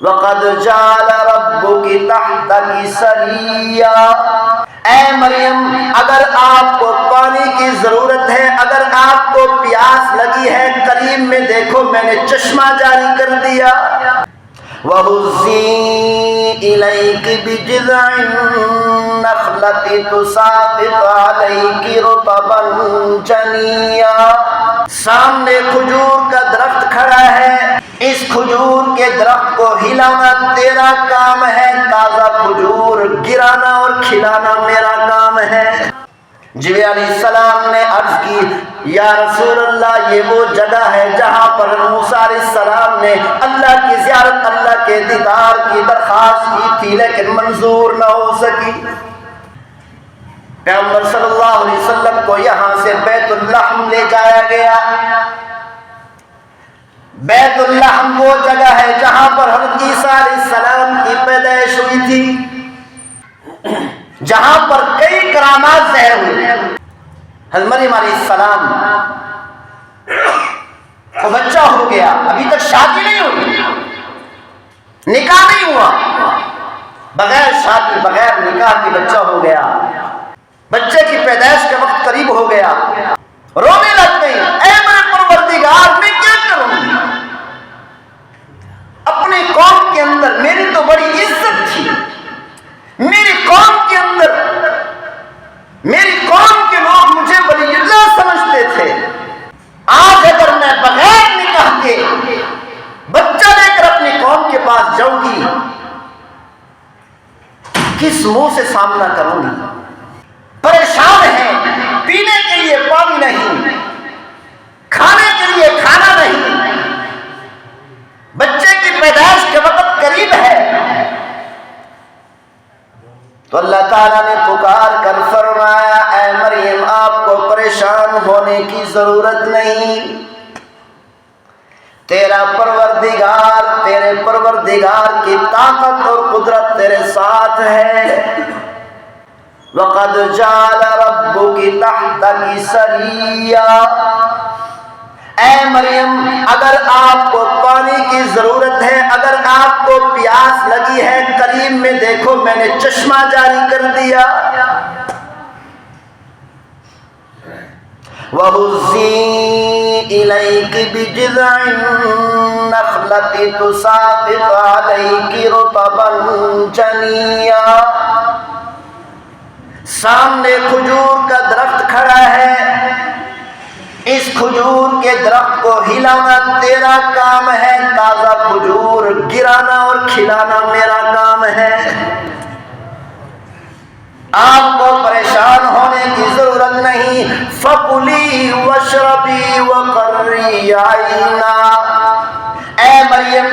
وَقَدْ جَعَلَ رَبُّكِ تَحْتَكِ سَرِيًّا۔ اے مریم، اگر آپ کو پانی کی ضرورت ہے، اگر آپ کو پیاس لگی ہے، قریب میں دیکھو میں نے چشمہ جاری کر دیا۔ وَهُزِّي إِلَيْكِ بِجِذْعِ النَّخْلَةِ تُسَاقِطْ عَلَيْكِ رُطَبًا جَنِيًّا۔ سامنے کھجور کا درخت کھڑا ہے، اس کھجور کے درخت کو ہلانا تیرا کام ہے، تازہ کھجور گرانا اور کھلانا میرا کام ہے۔ جبرائیل علیہ السلام نے عرض کی، یا رسول اللہ، یہ وہ جگہ ہے جہاں پر موسیٰ علیہ السلام نے اللہ کی زیارت، اللہ کے دیدار کی درخواست کی تھی لیکن منظور نہ ہو سکی۔ پیغمبر صلی اللہ علیہ وسلم کو یہاں سے بیت اللحم لے جایا گیا۔ بیت اللحم وہ جگہ ہے جہاں پر حضرت عیسیٰ علیہ السلام کی پیدائش ہوئی تھی، جہاں پر کئی کرامات ظاہر ہوئی۔ حضرت مریم علیہ السلام کو بچہ ہو گیا، ابھی تک شادی نہیں ہوئی، نکاح نہیں ہوا، بغیر شادی بغیر نکاح کی بچہ ہو گیا۔ بچے کی پیدائش کا وقت قریب ہو گیا، رونے لگ گئی، اے میرے پروردگار، میں کیا کروں گی؟ اپنی قوم کے اندر میری تو بڑی عزت تھی، میری قوم کے اندر میری قوم کے لوگ مجھے ولی اللہ سمجھتے تھے، آج اگر میں بغیر نکاح کے بچہ لے کر اپنی قوم کے پاس جاؤں گی، کس منہ سے سامنا کروں گی؟ پریشان ہیں، پینے کے لیے پانی نہیں، کھانے کے لیے کھانا نہیں، بچے کی پیدائش کا وقت قریب ہے۔ تو اللہ تعالیٰ نے پکار کر فرمایا، اے مریم، آپ کو پریشان ہونے کی ضرورت نہیں، تیرے پروردگار کی طاقت اور قدرت تیرے ساتھ ہے۔ وَقَدْ جَعَلَ رَبُّكِ تَحْتَكِ سَرِيًّا۔ اے مریم، اگر آپ کو پانی کی ضرورت ہے، اگر آپ کو پیاس لگی ہے، قریب میں دیکھو میں نے چشمہ جاری کر دیا۔ وَهُزِّي إِلَيْكِ بِجِذْعِ النَّخْلَةِ تُسَاقِطْ عَلَيْكِ رُطَبًا جَنِيًّا۔ سامنے کھجور کا درخت کھڑا ہے، اس کھجور کے درخت کو ہلانا تیرا کام ہے، تازہ کھجور گرانا اور کھلانا میرا کام ہے۔ آپ کو پریشان ہونے کی ضرورت نہیں۔ فَكُلِي وَاشْرَبِي وَقَرِّي عَيْنًا۔ اے مریم،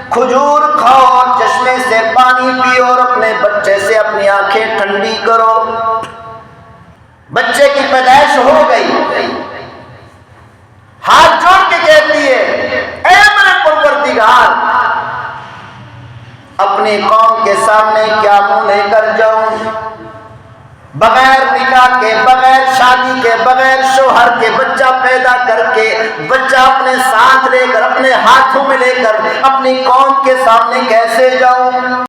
کھجور کھاؤ اور چشمے سے پانی پیو اور اپنے بچے سے اپنی آنکھیں ٹھنڈی کرو۔ بچے کی پیدائش ہو گئی، ہاتھ جوڑ کے کہتی ہے، اے میرے پروردگار، اپنی قوم کے سامنے کیا منہ لے کر جاؤں؟ بغیر نکاح کے، بغیر شادی کے، بغیر شوہر کے بچہ پیدا کر کے، بچہ اپنے ساتھ لے کر، اپنے ہاتھوں میں لے کر اپنی قوم کے سامنے کیسے جاؤں؟